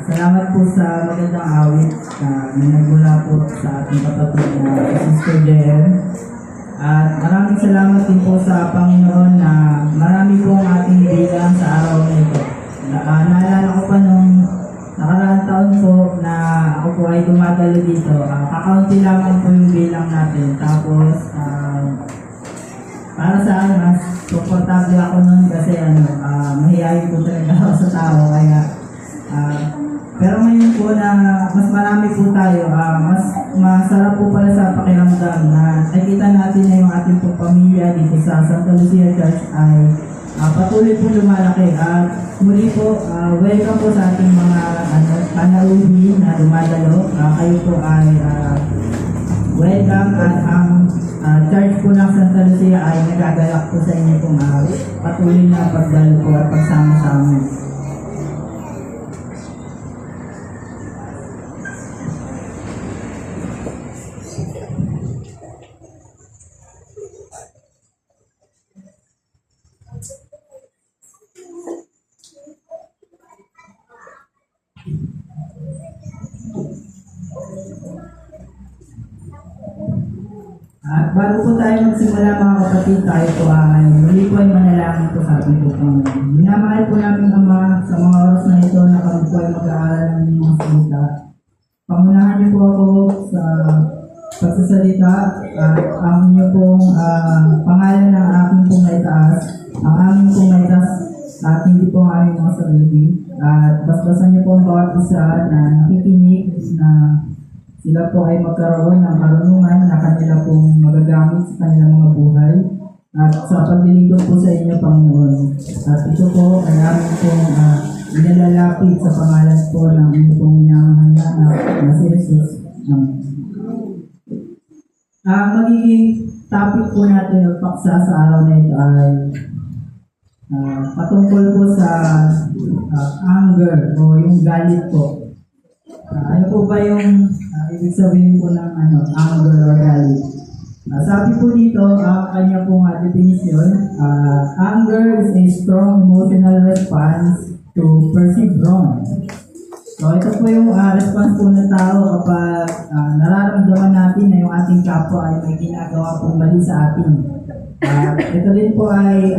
Salamat po sa magandang awit na nagmula po sa ating kapatid na Sister JM. At maraming salamat din po sa Panginoon na marami po ang ating bilang sa araw na ito. Naalala ko pa nung nakaraang taon po na ako po ay dumadalo dito. Kakaunti lamang po yung bilang natin. Tapos, para sa akin, mas komportable ako nun kasi mahihayin po talaga ako sa tao. Kaya, pero ngayon po na mas marami po tayo, mas masarap po pala sa pakiramdam na nakita natin na yung ating pong pamilya dito sa Santa Lucia Church ay patuloy po lumalaki. At muli po, welcome po sa ating mga panauhi na dumadalo. Kayo po ay welcome at ang church po ng Santa Lucia ay nagagalak po sa inyo kung patuloy na pagdalo po at pagsama-sama. At bago po tayo magsimula mga kapatid, tayo po ay muli po ay manalangin po sa ating po Panginoon. Minamahal po namin Ama sa mga oras na ito na kami po ay mag-aaral ng mga salita. Pangunahan niyo po ako sa pagsasalita at ang inyo pong pangalan ng aking pong maitaas, ang aming pong maitaas at hindi po ang aming mga sarili. At basbasan niyo po ang bawat isa na nakikinig na sila po ay magkaroon ng karunungan na kanila pong magagamit sa kanilang mga buhay at sa paglilingkod po sa inyo, Panginoon. At ito po ay aming pong nilalapit sa pangalan po ng inyong pong minamahal na si Jesus. Magiging topic po natin ng paksa sa araw na ito ay patungkol po sa anger o yung galit po. Ano po ba yung ibig sabihin po ng anger or galit? Sabi po dito, kanya pong definition, anger is a strong emotional response to perceived wrong. So ito po yung response po ng tao kapag nararamdaman natin na yung ating kapwa ay may ginagawa pong mali sa atin. Ito din po ay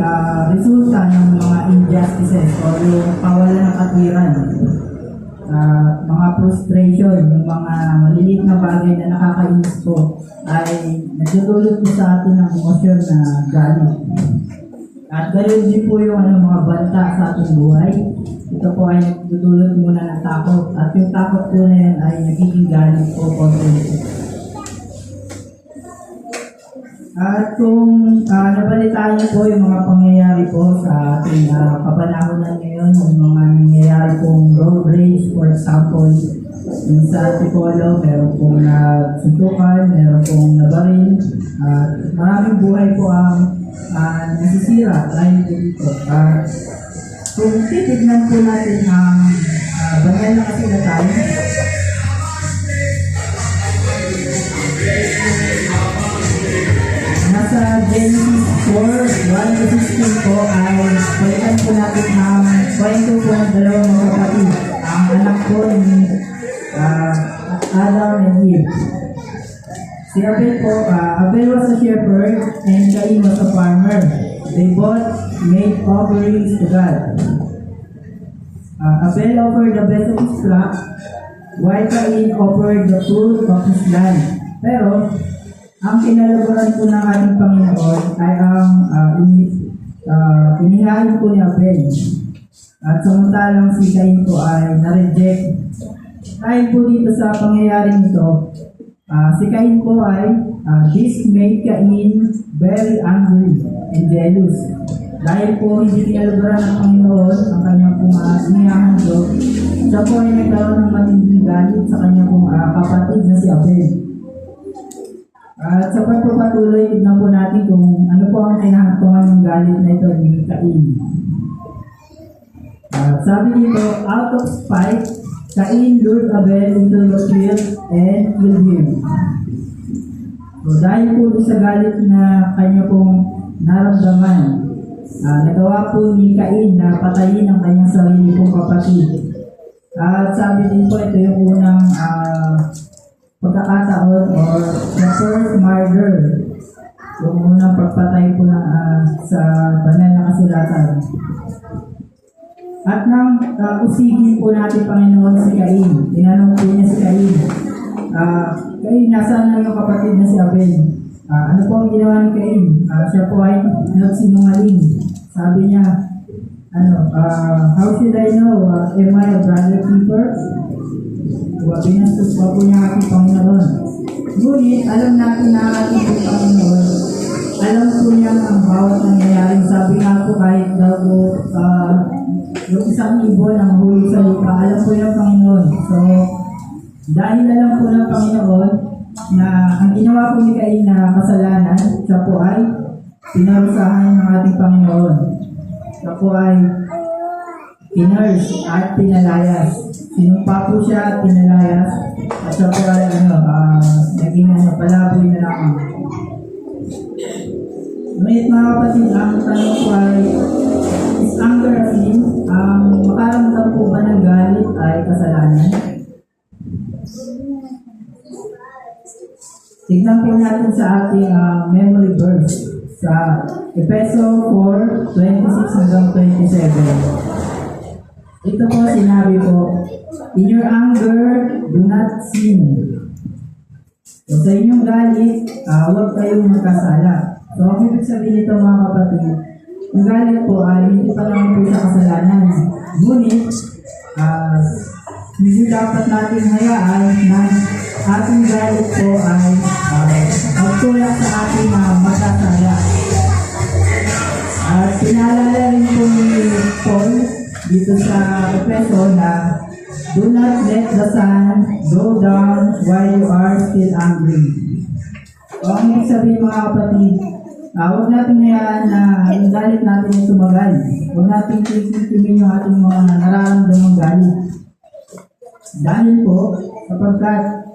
resulta ng mga injustices o yung kawalan ng katwiran. Mga frustration, yung mga maliliit na bagay na nakakainis po ay nagdudulot po sa atin ng emosyon na galit. At ganoon din po yung mga banta sa ating buhay. Ito po ay nagdudulot muna ng takot. At yung takot po na yan ay nagiging galit po konti. At kung nabalitaan niyo po yung mga pangyayari po sa ating kapanahonan ngayon, yung mga nangyayari pong road rage, for example, yung sa Antipolo, meron pong suntukan, meron pong nabaril, maraming buhay po ang nasisira dahil po dito. Kung titignan po natin ang banal na kasulatan, nasa Genesis 4:1-16 po ay balikan po natin ang kwento po ng dalawang mga kapatid. Ang anak po ni Adam and Eve. Si Abel po, Abel was a shepherd and Cain was a farmer. They both made offerings to God. Abel offered the best of his flock, while Cain offered the fruit of his land. Pero ang kinalabaran po ng ating Panginoon ay ang inihain po ni Abel. At samantalang si Cain po ay na-reject. Dahil po dito sa pangyayaring ito, si Cain po ay this made Cain very angry and jealous. Dahil po hindi kinalabaran ng Panginoon ang kanyang pong inihahan doon, siya po ay nagkaroon ng matinding galit sa kanyang pong kapatid na si Abel. At sa pagpapatuloy, tignan po natin kung ano po ang kinahangtungan ng galit na ito ni Cain. Sabi dito, out of spite, Cain lured Abel into the field and killed him. So dahil po sa galit na kanya pong naramdaman, nagawa po ni Cain na patayin ang kanyang sarili pong kapatid. At sabi din po, ito yung unang pagkakataon or the first murder. Yung unang pagpatay po na sa banal na kasulatan. At nang usigin po natin Panginoon si Cain, tinanong po niya si Cain, Cain, nasaan na yung kapatid na si Abel? Ano po ang ginawa ni Cain? Siya po ay nagsinungaling. Sabi niya, how should I know? Am I a brother keeper? Binastos pa po niya ating Panginoon. Ngunit, alam natin na ating Panginoon, alam po niya ang bawat nangyayari. Sabi nga po kahit daw po, yung isang ibon ang huli sa lupa, alam po niya Panginoon. So, dahil alam po ng Panginoon na ang ginawa po ni Cain na kasalanan, siya po ay pinarusahan ng ating Panginoon. Siya po ay kinurse at pinalayas. Sinumpa po siya at pinalayas. At siya po ay naging palaboy na lamang. Ngunit mga kapatid, ang tanong ko ay, is anger a sin? Makaramdam po ba ng galit ay kasalanan? Tignan po natin sa ating memory verse sa Efeso 4:26 hanggang 27. Ito po sinabi po, in your anger, do not sin. So, sa inyong galit, huwag kayong magkasala. So, ang ibig sabihin nito mga kapatid, ang galit po ay hindi pa naman po sa kasalanan. Ngunit, hindi dapat natin hayaan na ating galit po ay magtulak sa ating magkasala. At pinaalala rin po ni Paul dito sa Efeso na do not let the sun go down while you are still angry. O ang ibig sabihin mga kapatid, huwag natin hayaan na yung galit natin ay tumagal. Huwag natin titignan yung ating mga nararamdamang galit. Dahil po, sapagkat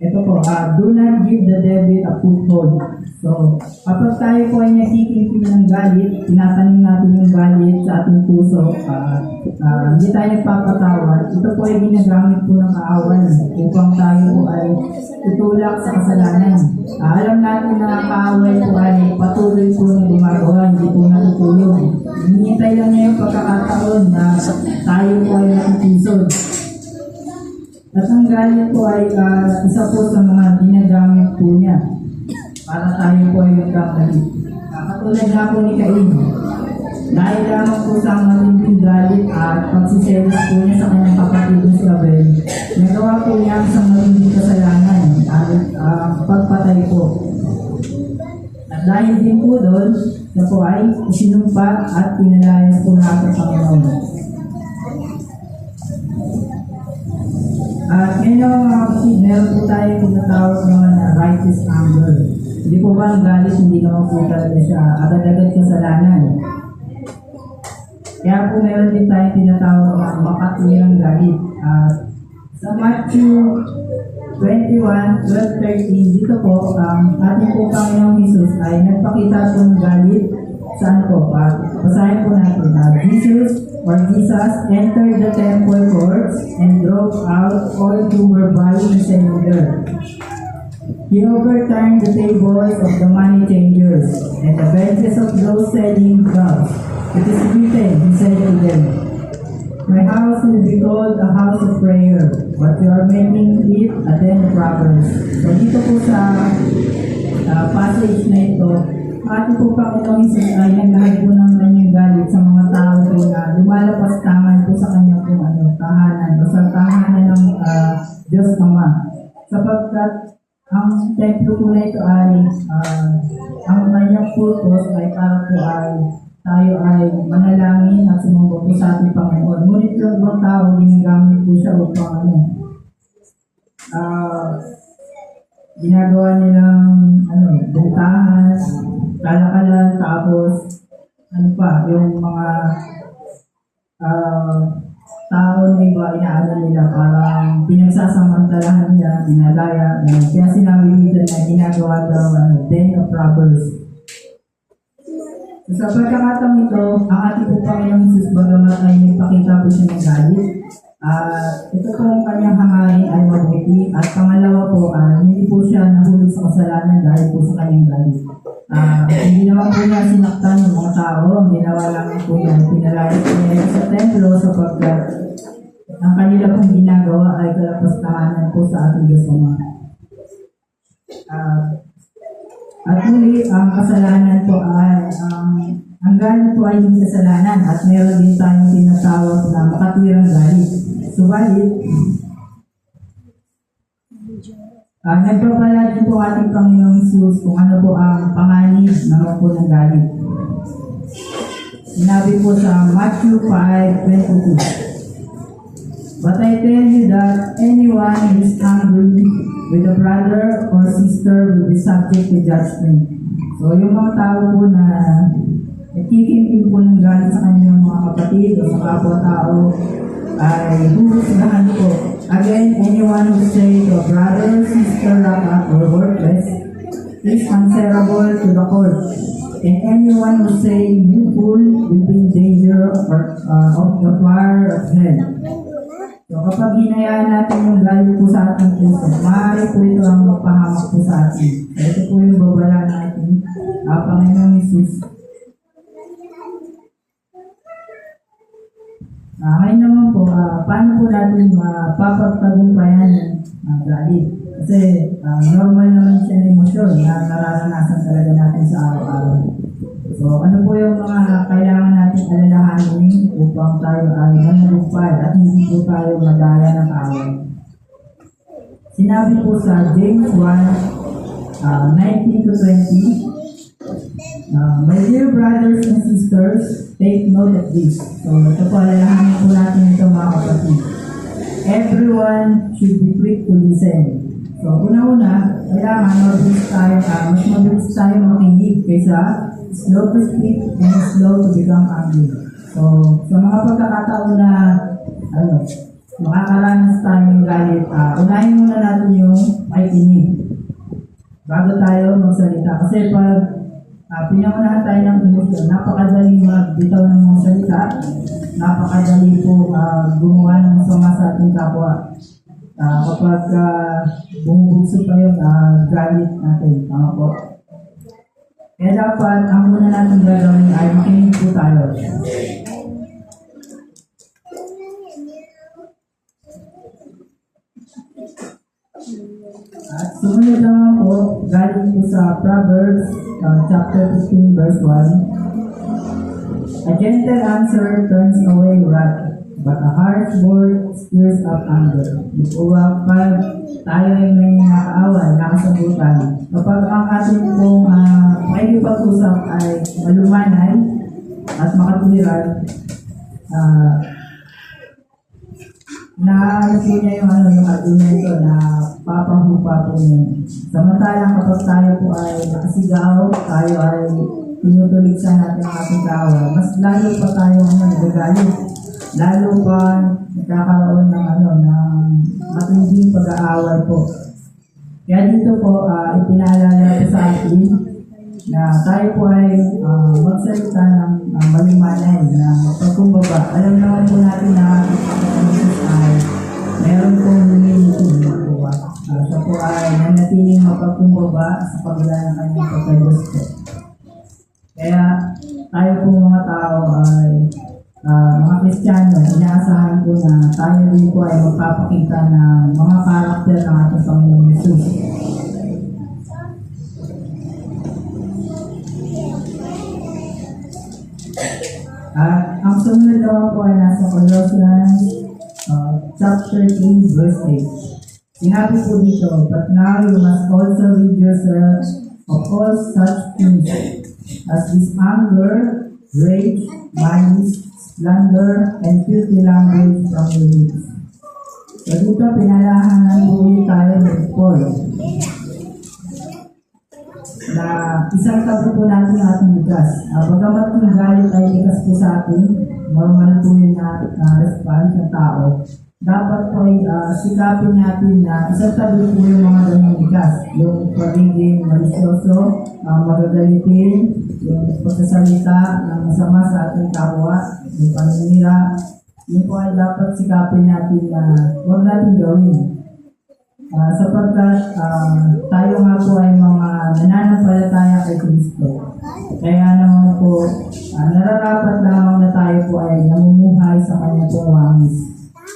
ito po, do not give the devil a foothold. So, kapag tayo po ay nagtitimpi ng galit, tinatanim natin yung galit sa ating puso, hindi tayo nagpapatawad, ito po ay ginagamit po ng kaawan upang tayo po ay tutulak sa kasalanan. Alam natin na kaaway po ay patuloy po na gumagawa, hindi po natutulog. Hinihintay lang niya yung pagkakataon na tayo po ay natutusod. At ang galit po ay isa po sa mga ginagamit po niya para tayo po ay magkakalit. Katulad na po ni Cain, dahil lamang po sa matinding galit at pagsiselos po niya sa kanyang kapatid si Abel, nagawa po niya sa matinding kasalanan at pagpatay po. At dahil din po doon, siya po ay isinumpa at pinalayas po natin sa Panginoon. At ngayon mga kapatid, meron po tayo tinatawag naman na righteous anger. Hindi po ba ang galit, hindi naman po talaga siya agad-agad kasalanan. Kaya po meron din tayo tinatawag na makatuwirang galit. Sa Matthew 21:12-13, dito po, ating po Panginoong Jesus ay nagpakita po ng galit. Saan po? Basahin po natin. Jesus entered the temple courts and drove out all who were buying and selling there. He overturned the tables of the money changers and the benches of those selling doves. It is written, he said to them, my house will be called a house of prayer, but you are making it a den of robbers. So dito po sa passage na ito, ating po Panginoong Jesus ay naglahay po ng kanyang galit sa mga tao po na lumalapastangan po sa kanyang po tahanan o sa tahanan ng Diyos Ama. Sapagkat ang templo po na ito ay ang kanyang purpose ay para po ay tayo ay manalangin at sumamba po sa ating Panginoon. Ngunit yung mga tao, ginagamit po siya upang ginagawa nilang buntahan, kalakalan, tapos yung mga tao na iba, inaano nila, parang pinagsasamantalahan niya, dinalaya, kaya sinabi dito na ginagawa daw den of robbers. So, sa pagkakataong ito, ang ating po Panginoong Jesus, bagamat ay nagpakita po siya ng galit, Ito pong kanyang hangarin ay mabuti. At pangalawa po, hindi po siya nahulog sa kasalanan dahil po sa kanyang galit. Hindi naman po niya sinaktan ng mga tao. Ang ginawa lang po niya, pinalayas niya sa templo sapagkat ang kanila pong ginagawa ay kalapastanganan po sa ating Diyos Ama. At muli, ang kasalanan po ay, ang galit po ay hindi kasalanan at mayroon din tayong tinatawag na makatwirang galit. Subalit, nagpapala din po ating Panginoong Jesus kung ano po ang panganib naman po ng galit. Sinabi po sa Matthew 5:22. But I tell you that anyone who is angry with a brother or sister will be subject to judgment. So yung mga tao po na nagkikimkim po ng galit sa kanyang mga kapatid o sa kapwa-tao ay huhusgahan po. Again, anyone who say to a brother, sister, rakat, or worthless is answerable to the court. And anyone who say you fool will be in danger of the fire of hell. So kapag hinayaan natin yung galit po sa ating puso, maaari po ito ang magpahamak po sa atin. So ito po yung babala natin, Panginoong Jesus. Ngayon naman po, paano po natin mapapagtagumpayan ng galit? Kasi normal naman siya ng emosyon na nararanasan talaga natin sa araw-araw. So ano po yung mga kailangan natin alalahanin upang tayo ay manulumpay at hindi po tayo madaya ng away? Sinabi po sa James 1:19-20, my dear brothers and sisters, take note of this. So ito po, alalahanin po natin ito mga kapatid. Everyone should be quick to listen. So una-una, kailangan mas mabilis tayo makinig kaysa slow to speak and slow to become angry. So sa mga pagkakataon na makakaranas tayo ng galit, unahin muna natin yung makikinig bago tayo magsalita. Kasi pag pinaunahan tayo ng emosyon, napakadali magbitaw ng mga salita, napakadali po gumawa ng masama sa ating kapwa. Kapag bumubugso pa yung galit natin, tama po. Kaya dapat, ang muna natin gagawin ay makinig po tayo. At sumunod naman po, galing po sa Proverbs chapter 15 verse 1. A gentle answer turns away wrath, but a harsh word stirs up anger. Pag tayo ay may nakaaway, nakasagutan, kapag ang ating pong pakikipag-usap ay malumanay at makatuwiran, na po niya yung argumento na papahupa po niya. Samantalang kapag tayo po ay nakasigaw, tayo ay tinutuligsan natin ang ating kaaway, mas lalo pa tayo nagagalit. Lalo pa nagkakaroon ng matinding pag-aaway po. Kaya dito po, ipinaalala po sa atin na tayo po ay magsalita ng malimanay na magpakumbaba. Alam naman po natin na ay meron pong humility na po. Siya po ay nanatiling mapagkumbaba sa pagdala ng kanyang pagkalos po. Kaya tayo po mga tao ay mga Kristiyano, inaasahan po na tayo rin po ay magpapakita ng mga karakter ng ating Panginoong Jesus. At ang sumunod naman po ay nasa Colossians chapter 2 verse 8. Sinabi po dito, but now you must also rid yourselves of all such things as this anger, rage, malice, slander, and filthy language from your lips. So dito, pinalahanan po tayo ng Paul na isang tabi po natin ang ating likas. Bagamat yung galit ay likas po sa atin, normal po yun na response ng tao. Dapat po ay sikapin natin na isang tabi po yung mga ganyang likas. Yung pagiging malisyoso, magagalitin, yung pagsasalita ng masama sa ating kapwa, yung paninira, yun po ay dapat sikapin natin na huwag natin gawin. Sapagkat tayo nga po ay mga nananampalataya kay Kristo. Kaya naman po, nararapat lamang na tayo po ay namumuhay sa kanyang pong wangis.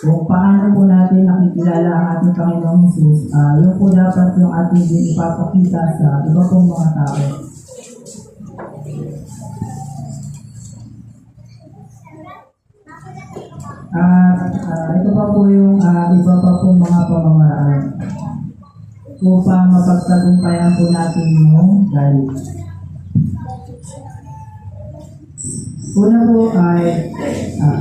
Kung paano po natin nakikilala ang ating Panginoong Jesus, yun po dapat yung ating din ipapakita sa iba pong mga tao. Ito pa po yung iba pa pong mga pamamaraan upang mapagtagumpayan po natin yung galit. Una po ay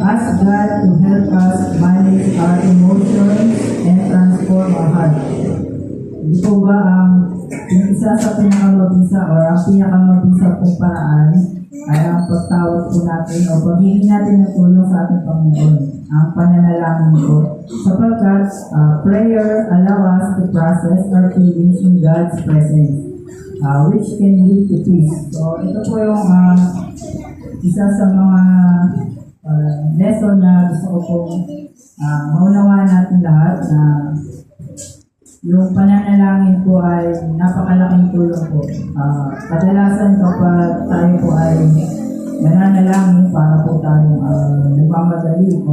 ask God to help us manage our emotions and transform our heart. Hindi po ba yung isa sa pinakamabisa o ang pinakamabisa pong paraan ay ang pagtawag po natin o pagiging natin ng tulong sa ating Panginoon, ang pananalangin po. Sapagkat prayer allow us to process our feelings in God's presence, which can lead to peace. So ito po yung isa sa mga lesson na gusto ko pong maunawaan natin lahat na yung pananalangin po ay napakalaking tulong po. Kadalasan kapag tayo po ay nananalangin para po tayong nagmamadali o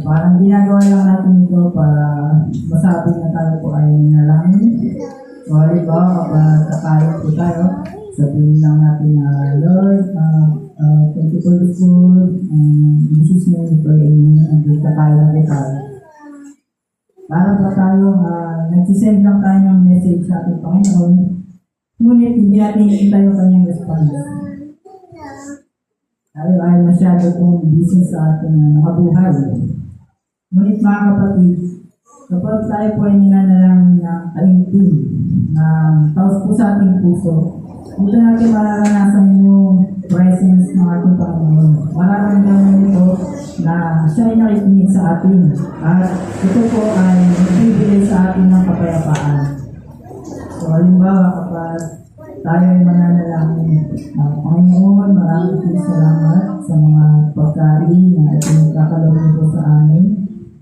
parang ginagawa lang natin ito para masabi na tayo po ay nanalangin. So halimbawa kapag kakain po tayo, sabihin lang natin na Lord, thank you for the food, this is my prayer, and kakain na kita. Para ba tayo, nagsisend lang tayo ng message sa ating Panginoon, ngunit hindi natin hinihintay yung kanyang response. Tayo ay masyado kong busy sa ating nakabuhay. Ngunit mga kapatid, kapag tayo po ay ninanalangin ng kaingting, na taos po sa ating puso, dito natin mararanasan yung presence ng ating Panginoon. Mararamdaman nito na siya ay nakikinig sa atin. At ito po ay nagbibigay sa atin ng kapayapaan. So, halimbawa, kapag tayo ay mananalangin, Panginoon, maraming salamat sa mga pagkain na ipinagkakalawin po sa amin.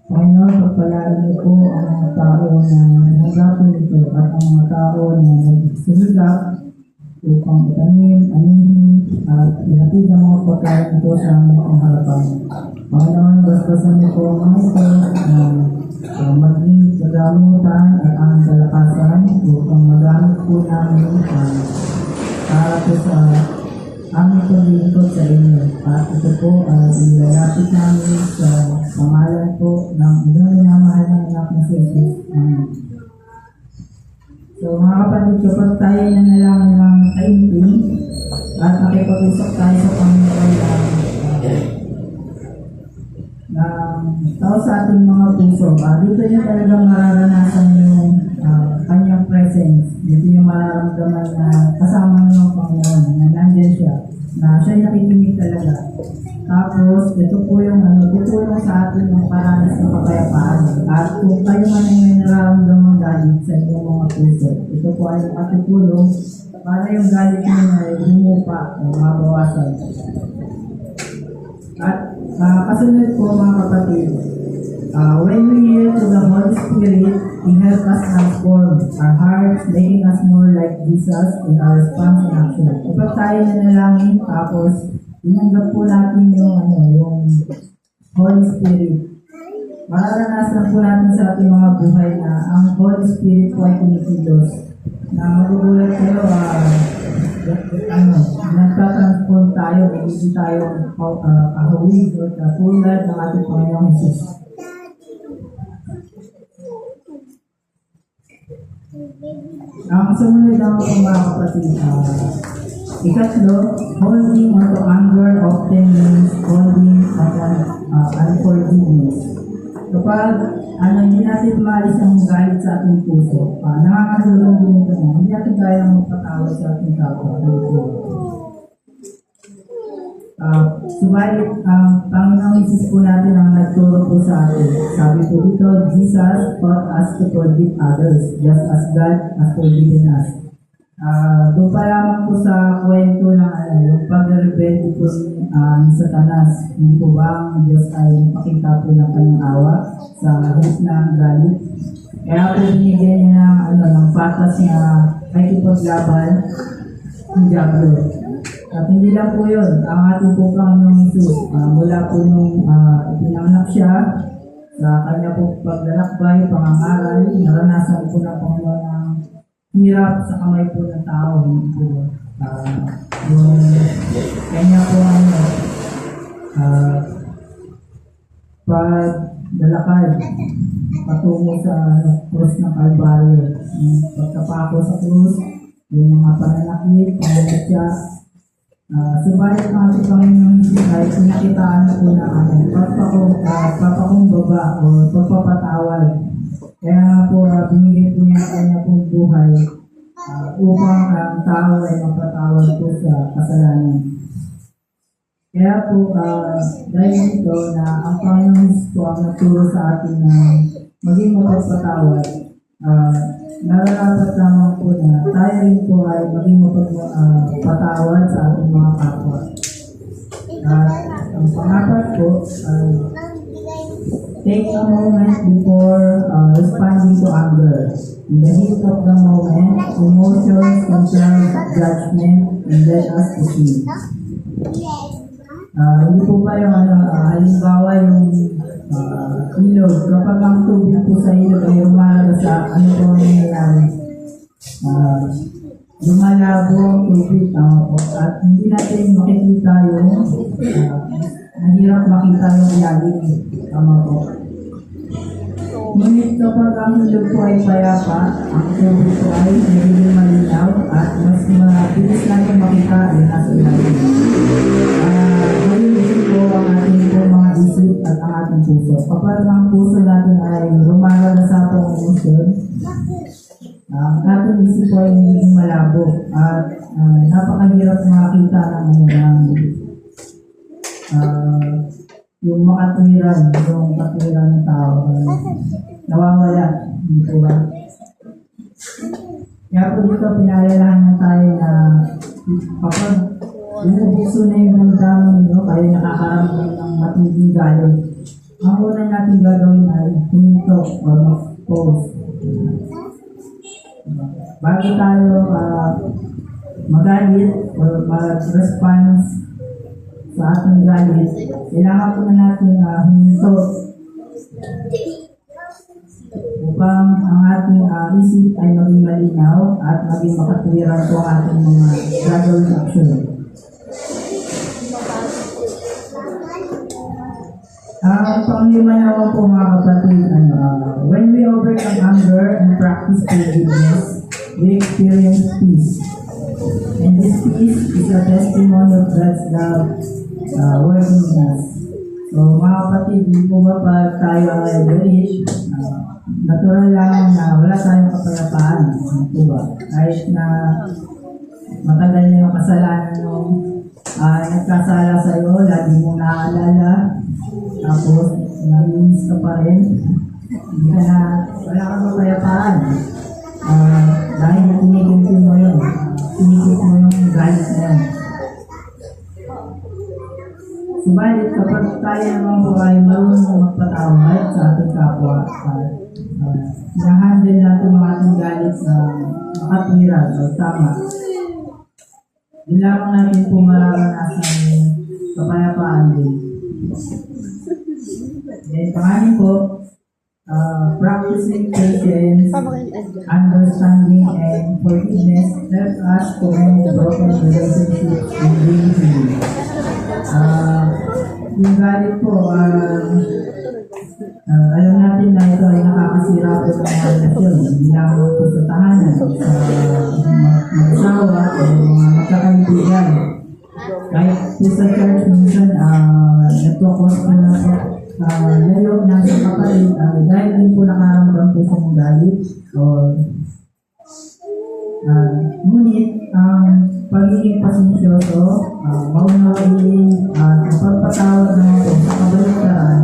Panginoon, pagpalain niyo po ang mga tao na nagagapon nito at ang mga tao na nagsisigap upang itanim, anihin, at ihatid ang mga pagkain po sa aming harapan. Panginoon, bastasan niyo po ang mga ito na maging kagamutan at ang kalakasan upang magamit po namin para po sa aming paglilingkod sa inyo. At ito po ay ilalapit namin sa pangalan po ng inyong minamahal ng anak na si Jesus. So mga kapatid, kapag tayo nanalangin ng kaingting at nakipag-usap tayo sa Panginoon ng tao sa ating mga puso, dito niya talagang mararanasan yung kanyang presence. Dito yung mararamdaman na kasama ng Panginoon, na nandiyan siya, na siya nakikinig talaga. Tapos, ito po yung tutulong sa atin ng paranas ng kapayapaan. At kung kayo man ay may nararamdaman galit sa inyong mga puso, ito po ay matutulong para yung galit nyo ay humupa o mabawasan. At kasunod po mga kapatid, when we yield to the Holy Spirit, He helps us transform our hearts, making us more like Jesus in our response and action. Kapag tayo nanalangin, tapos tinanggap po natin yung Holy Spirit, mararanasan po natin sa ating mga buhay na ang Holy Spirit po ay kinikilos. Na magugulat kayo, nagtatransform tayo, hindi tayo kahawig o katulad ng ating Panginoong Jesus. Ang sumunod ang mga kapatid, ikatlo, holding onto anger often means holding unforgiveness. Kapag hindi natin maalis ang galit sa ating puso, nakakatulong din ito na hindi natin kaya magpatawad sa ating kapwa. Subalit, ang Panginoong Jesus po natin ang nagturo po sa atin. Sabi po dito, Jesus taught us to forgive others just as God has forgiven us. Doon pa lamang po sa kwento ng yung pag-rebelde po ni Satanas, hindi po ba ang Diyos ay napakita po ng kanyang awa sa hit ng galit? Kaya po binigyan niya ng patas niya ay ipaglaban ng Diablo. At hindi lang po yun, ang ating po Panginoong Isus, mula po nung pinanganak siya, sa kanya po paglalakbay, pangangaral, naranasan po ng Panginoon ang hirap sa kamay po ng tao. Hindi po, yung kanya po paglalakad patungo sa krus ng Kalbaryo. Yung pagkapako sa krus, yung mga pananakit, pananatya. Subalit ang ating Panginoon Jesus ay pinakitaan na po na pagpapakumbaba o pagpapatawad. Kaya po binigay po niya kanya pong buhay upang ang tao ay mapatawad po sa kasalanan. Kaya po dahil dito na ang Panginoon po ang nagturo sa atin na maging mapagpatawad, nararapat lamang po na tayo rin po ay maging mapagpatawad sa ating mga kapwa. Ang pangapat po, take a moment before responding to anger. In the heat of the moment, emotions compel judgment and let us proceed. Hindi po ba yung halimbawa yung ilog, kapag ang tubig po sa ilog ay lumalabas sa ano po nangyayari, lumalabo ang tubig at hindi natin makikita yung nahirap makita yung ilalim. Tama po. Ngunit kapag ang ilog po ay payapa, ang tubig po ay nagiging malinaw at mas mabilis natin makita yung nasa ilalim. Ganun po ang ating po mga isip at ang ating puso. Kapag ang puso natin ay lumalabas sa atong emosyon, ang ating isip po ay nagiging malabo at napakahirap makita ng yung makatwiran, yung katwiran ng tao, nawawala, hindi po ba? Kaya po dito pinaalalahanan tayo na kapag bumubuso na yung damdamin nyo, kayo nakakaramdam ng matinding galit, ang una natin gagawin ay huminto o mag-pause. Bago tayo magalit o mag-response sa ating galit, kailangan po na natin huminto upang ang ating isip ay maging malinaw at maging makatwiran po ang ating mga gagawin action. Ang panglima naman po mga kapatid, when we overcome anger and practice forgiveness, we experience peace. And this peace is a testimony of God's love working in us. So mga kapatid, hindi po ba pag tayo ay galit, natural lang na wala tayong kapayapaan. Hindi po ba? Kahit na matagal na yung kasalanan nung nagkasala sa iyo, lagi mo naaalala, tapos naiinis ka pa rin, hindi ka na, wala kang kapayapaan. Dahil tinigil mo yun, tinigil mo yung galit na yun. Subalit kapag tayo naman po ay marunong magpatawad sa ating kapwa, na-handle natin ang ating galit sa makatwiran o tama, hindi lamang natin po mararanasan yung kapayapaan din. Then pangalan po, practicing patience, understanding, and forgiveness helps us to end broken relationships and bring healing. Yung galit po, alam natin na ito ay nakakasira po sa mga relasyon, hindi lamang po sa tahanan, sa mag-asawa o mga magkakaibigan. Kahit po sa church, minsan nagkakos po na po layo ng sa kapatid dahil din po nakaramdam po sa mga galit o ngunit ang pagiging pasensyoso, maunawain at pagpatawad naman po sa kabaligtaran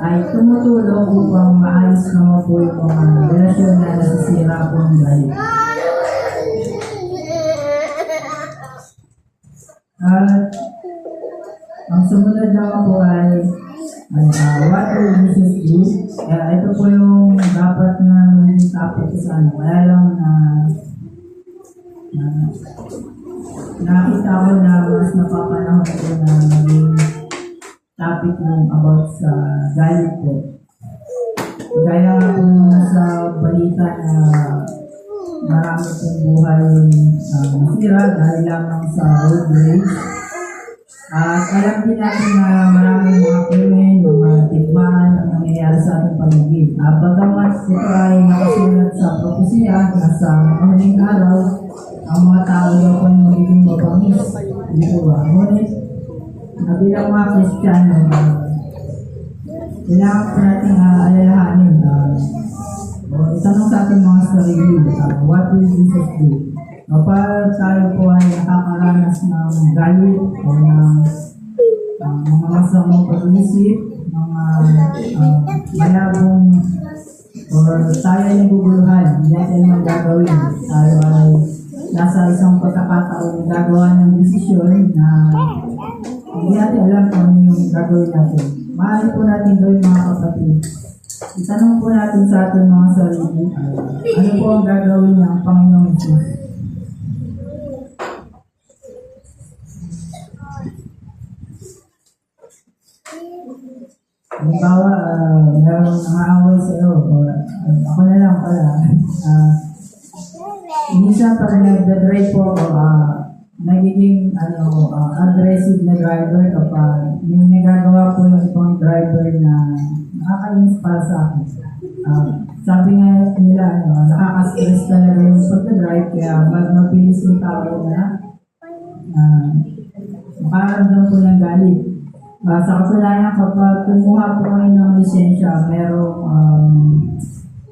ay tumutulong upang maayos naman po yung mga relasyon na nasisira po ng galit. this is ito po yung dapat na magiging topic sa ano. Kaya lang nakita ko na mas napapanahon ko na maging topic yung about sa galit po. Kaya nga po nasa balita na marami pong buhay nasira dahil lamang sa road rage. At alam din natin na maraming mga krimen, mga tikmaan ang nangyayari sa ating paligid. Bagamat ito ay nakasulat sa propesya na sa huling araw, ang mga tao daw po ay magiging mabangis. Hindi po ba? Ngunit, bilang mga Kristiyano, kailangan po natin alalahanin. Itanong sa ating mga sarili, what will Jesus do? Kapag tayo po ay nakakaranas ng galit o ng mga masamang pag-iisip, mga malabong or tayo ay naguguluhan, hindi natin magagawin. Tayo ay nasa isang pagkakataon gagawa ng desisyon na hindi natin alam kung ano yung gagawin natin. Maaari po natin gawin mga kapatid. Itanong po natin sa ating mga sarili, ano po ang gagawin ng Panginoong Jesus? Halimbawa, merong nangaaway sa iyo, o ako na lang pala, minsan pag nag-drive po ako, nagiging aggressive na driver kapag may nagagawa po ng ibang driver na nakakainis para sa akin. Sabi nga nila, nakaka-stress talaga yung pag-drive, kaya magpilis yung tao na makaramdam po ng galit. Sa kasalanan, kapag kumuha po kayo ng lisensya, merong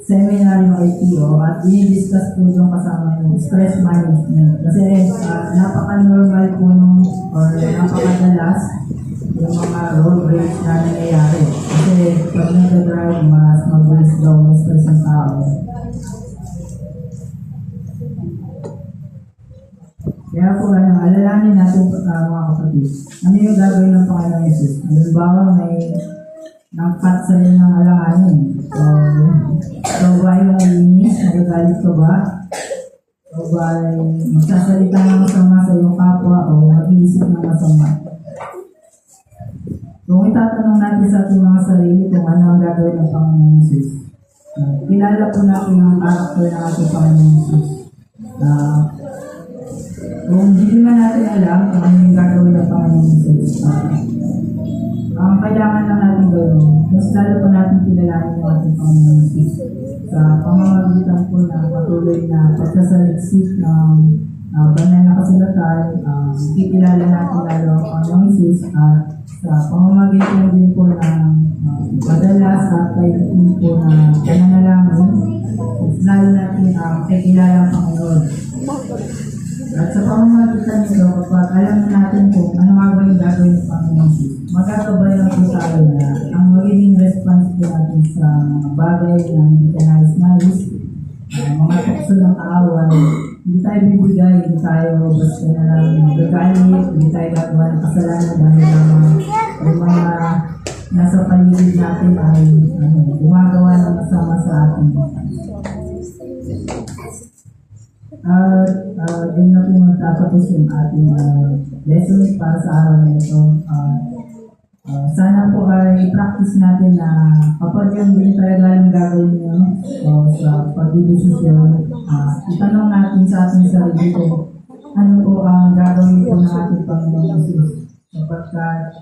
seminar yung IPO at i-discuss po yung kasama yung stress management. Kasi napaka-normal po nung or napakadalas yung mga road rage na nangyayari. Kasi pag nag-drive, mas mabilis daw yung stress ng tao. Kaya po, alalahanin natin mga kapatid. Ano yung gagawin ng Panginoong Jesus? Halimbawa, may nang-cut sa iyo ng alanganin. So ba yung malinis? Nagagalit ka ba? O ba magsasalita ng masama sa iyong kapwa o mag-iisip ng masama? Kung itatanong natin sa ating mga sarili kung ano ang gagawin ng Panginoong Jesus, kilala po natin ang karakter ng ating Panginoong Jesus. Kung hindi man natin alam kung ano yung gagawin ng Panginoong Jesus, ang kailangan lang natin gawin, mas lalo po natin kilalanin yung ating Panginoong Jesus sa pamamagitan po na patuloy na pagsasaliksik ng banal na kasulatan, kikilala natin lalo ang Panginoong Jesus at sa pamamagitan din po ng madalas at kayo po na pananalangin, lalo natin kikilala ang Panginoon. At sa pamamagitan nito, kapag alam natin kung ano nga ba yung gagawin ng Panginoon, magkakabay lang po tayo na ang magiging response po natin sa mga bagay na hindi ka nais-nais, mga tukso ng kaaway, hindi tayo bibigay, hindi tayo basta na lang magagalit, hindi tayo gagawa ng kasalanan dahil naman yung mga nasa paligid natin ay gumagawa ng masama sa atin. Din na po magtatapos yung ating lessons para sa araw na ito. Sana po ay practice natin na kapag yung hindi talaga yung gagawin nyo sa pagdidesisyon, itanong natin sa ating sarili ko ano po ang gagawin po ng ating Panginoon Jesus. Sapagkat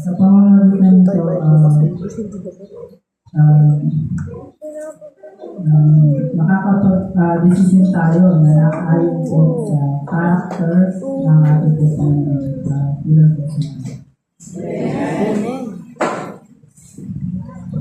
sa pamamagitan nito, makakapag-desisyon tayo na nakaayon po sa character ng ating Panginoon.